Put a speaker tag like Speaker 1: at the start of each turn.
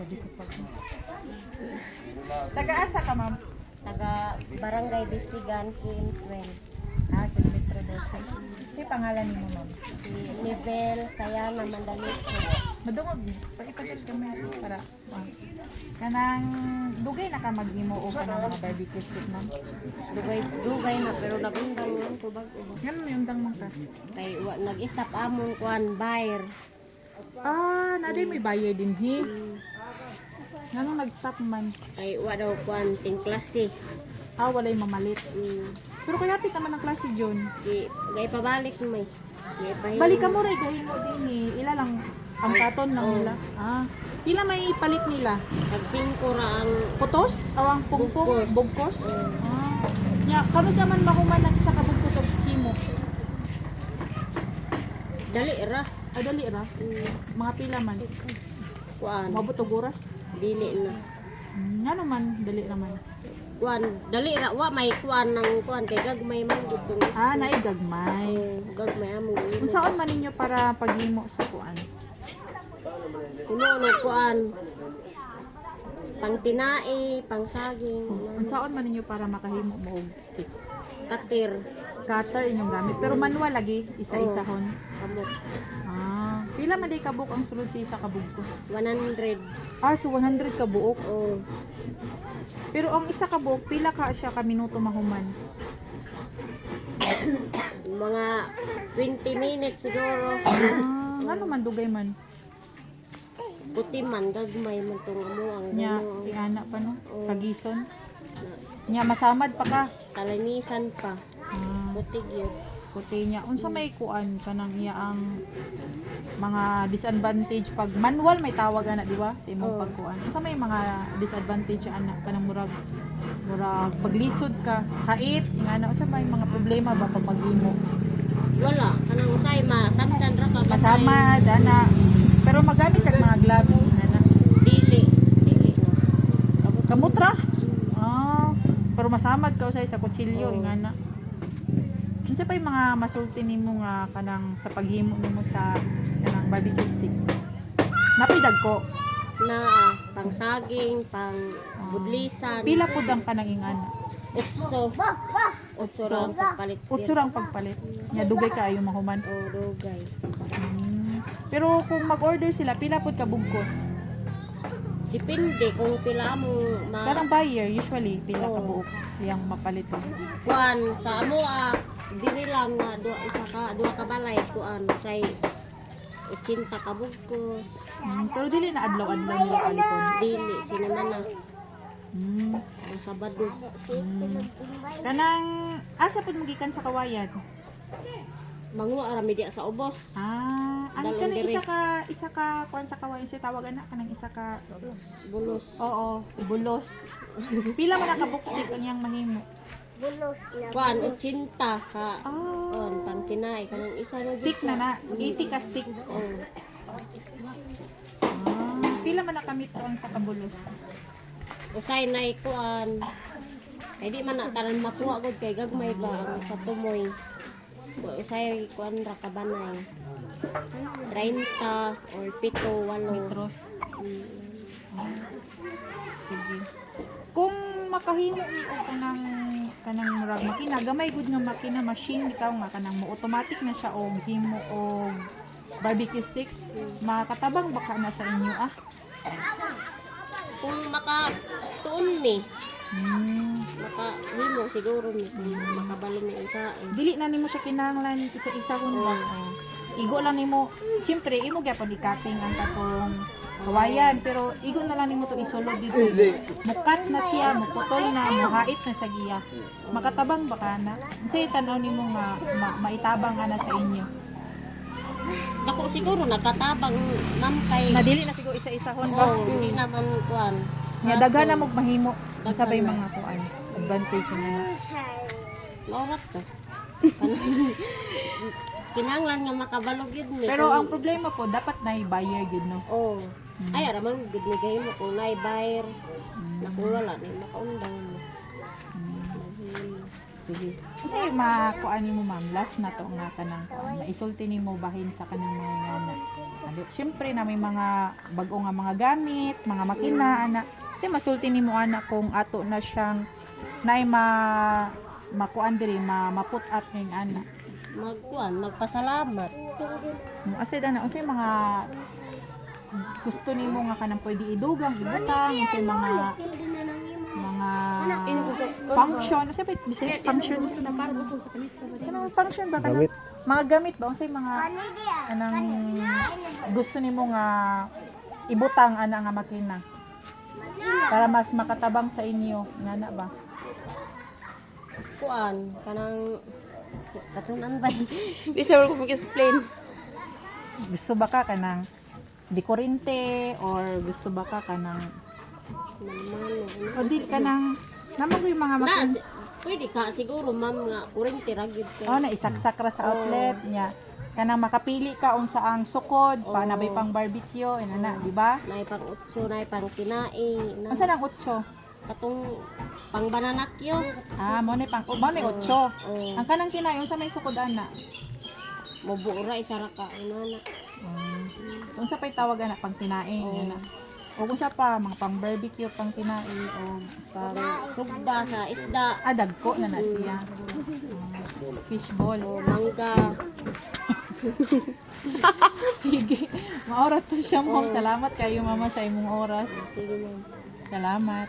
Speaker 1: Pwede ko pag. Taga-asa ka, ma'am?
Speaker 2: Taga Barangay Bisigan, Quintuel.
Speaker 1: Kilometro 12. Ano pangalan niyo, ma'am?
Speaker 2: Si Nivel Sayana Mandalito.
Speaker 1: Madungog. Pag-ipagas kami para kanang dugay na ka maghimo o kanang mga barbecue stick, ma'am.
Speaker 2: Dugay na pero nagundang lang ko bago.
Speaker 1: Ganun yung dang man ka.
Speaker 2: Kay nag-stop amon kuan buyer.
Speaker 1: Naday may buyer din, he. Ganun nag-stop man.
Speaker 2: Kay wa daw kuan ting klase.
Speaker 1: Walay mamalit. Pero kaya hapit naman ang klase, John.
Speaker 2: Gay pabalik mo may.
Speaker 1: Balik ka mo rin, gahin mo din eh. Ila lang, ang katon lang nila. Pila may palit nila?
Speaker 2: Tag-5 ra ang
Speaker 1: Putos? Awang pungpong?
Speaker 2: Bugkos.
Speaker 1: Bugkos? Kano sa man mahuman ng isa ka bugkos o himo?
Speaker 2: dali ra.
Speaker 1: Dali ra? Mga pila man?
Speaker 2: Kuan.
Speaker 1: Mabot og oras?
Speaker 2: Dili na.
Speaker 1: Nga naman, dali naman.
Speaker 2: Kuan, dali ra wa may kuan nang kuan kay gagmay man gud tong.
Speaker 1: Naigagmay.
Speaker 2: Gagmay among.
Speaker 1: Kung saan man ninyo para paghimo sa kuan?
Speaker 2: Kuno kuan. Pang tinae, pang saging,
Speaker 1: Kung saan man ninyo para makahimo mo og stick?
Speaker 2: katir,
Speaker 1: Cutter inyong gamit. Pero manual lagi, isa-isahon.
Speaker 2: kamot.
Speaker 1: Pila man day kabuk ang sulod sa isa ka bugkos?
Speaker 2: 100.
Speaker 1: So 100 ka buok.
Speaker 2: Oh,
Speaker 1: Pero ang isa ka buok, pila ka siya ka minuto mahuman?
Speaker 2: mga 20 minutes siguro.
Speaker 1: Nga naman, dugay man.
Speaker 2: Puti man gagmay man tong amo ang
Speaker 1: Nya,
Speaker 2: gano.
Speaker 1: iana pa no? Kagison. Nya, masamad pa ka.
Speaker 2: Talinisan pa. Puti gyud.
Speaker 1: Puti niya. Unsa may kuan kanang iya ang mga disadvantage pag manual may tawag ana, di ba? Sa imong pagkuan. Unsa may mga disadvantage ana kanang murag paglisod ka, hait, ingana unsa may mga problema ba pag maghimo?
Speaker 2: Wala kanang usay masamdan ra ka ba?
Speaker 1: Masamad ana. Pero magamit kag mga gloves ingana.
Speaker 2: Dili.
Speaker 1: Kamutra? Pero masamad ka usay sa kutsilyo ingana. Unsa pa yung mga masulti nimo nga kanang sa paghimo nimo sa kanang barbecue stick? Napidag ko.
Speaker 2: Na pang saging, pang budlisan.
Speaker 1: Pila pud ang kanang ingana?
Speaker 2: Utso. Utso ra ang pagpalit.
Speaker 1: Utsurang pagpalit. Nya dugay ka ayo mahuman.
Speaker 2: O dugay.
Speaker 1: Pero kung mag-order sila, pila pud ka bugkos?
Speaker 2: Depende kung pila mo
Speaker 1: Karang buyer usually pila ka buok siyang mapalit.
Speaker 2: kuan sa amo dili lang nga duha ka balay kuan say 80 ka bugkos.
Speaker 1: Pero dili na adlaw-adlaw nila paliton.
Speaker 2: Dili sila na sa Sabado.
Speaker 1: Kanang asa pud magikan sa kawayan?
Speaker 2: Manguha ra mi diya sa ubos.
Speaker 1: Ang
Speaker 2: Dalong
Speaker 1: kanang
Speaker 2: dire.
Speaker 1: isa ka kuan sa kawayan si tawag ana kanang isa ka
Speaker 2: Bulos.
Speaker 1: Oo, bulos. Pila man ka book stick kaniyang mahimo?
Speaker 2: Kuan 80 ka. Kuan pang tinay kanang isa ra
Speaker 1: Stick na 80 ka stick.
Speaker 2: Oh.
Speaker 1: Pila man nakamit ang sa kabulos?
Speaker 2: Usay nay kuan. Ay di man na tanan makuha gud kay gagmay ba ang sa tumoy. Usay kuan ra ka banay. 30 or 7 8.
Speaker 1: Metros. Sige. Kung makahimo ni og kanang murag makina, gamay gud nga makina machine bitaw nga kanang mo automatic na siya og himo og barbecue stick, makatabang baka na sa inyo
Speaker 2: Kung makatuon mi, makahimo siguro mi makabalo mi unsa.
Speaker 1: Dili na nimo siya kinahanglan isa-isa kun ba. Igo lang nimo, syempre imo gyapon ikating ang katong kawayan, pero igo na lang nimo to isulod dito. Mukat na siya, muputol na, muhait na sa giya. Makatabang baka na. Unsay tan-aw nimo nga maitabang ana sa inyo?
Speaker 2: Nako siguro nagkatabang nam kay
Speaker 1: Nadili na siguro isa-isahon ba?
Speaker 2: hindi naman kuan.
Speaker 1: Nga daghan na mo mahimo. Unsa bay mga kuan? Advantage niya.
Speaker 2: Maurat to. Kinahanglan nga makabalog yun ni.
Speaker 1: Pero ang problema po, dapat na buyer gid no.
Speaker 2: Oh. Ay araman gud ni gahimo kung nay buyer. Naku wala ni makaundang mo.
Speaker 1: Sige. Kasi makuan nimo ma'am, last na to nga kanang kuan. Maisulti nimo bahin sa kanang mga ngana. Siyempre na may mga bago nga mga gamit, mga makina, ana. Kasi masulti nimo ana kung ato na siyang nay makuan diri, maput up ning ana.
Speaker 2: Magpasalamat.
Speaker 1: Kasi dana unsay mga gusto nimo nga kanang pwede idugang, ibutang, unsay mga function, unsay pa bisay function
Speaker 2: Na parang gusto sa kanito.
Speaker 1: kanang function ba kanang mga gamit ba unsay mga kanang gusto nimo nga ibutang ana nga makina para mas makatabang sa inyo ngana ba.
Speaker 2: Kanang katunan ba?
Speaker 3: Di sa ko mag-explain.
Speaker 1: Gusto ba ka kanang di kuryente or gusto ba ka kanang o di kanang namang yung mga makina
Speaker 2: Pwede ka siguro ma'am nga kurente ra gyud ka.
Speaker 1: na isaksak ra sa outlet niya kanang makapili ka unsa ang sukod panabay pang barbecue inana di ba?
Speaker 2: Nay pang utso, nay pang kinai,
Speaker 1: Unsa nang utso?
Speaker 2: katong pang bananakyo.
Speaker 1: Mo ni utso. Ang kanang kinayon unsa may sukod ana?
Speaker 2: Mabura isa ra ka inana.
Speaker 1: So, unsa pa'y tawag ana pang tinaing ana. O kung sa pa mga pang barbecue pang tinai o
Speaker 2: Pang sugda sa isda,
Speaker 1: dagko na siya. Fishball.
Speaker 2: mangga.
Speaker 1: Sige. Maoras to siya mo. Salamat kayo mama sa imong oras.
Speaker 2: Sige ma'am.
Speaker 1: Salamat.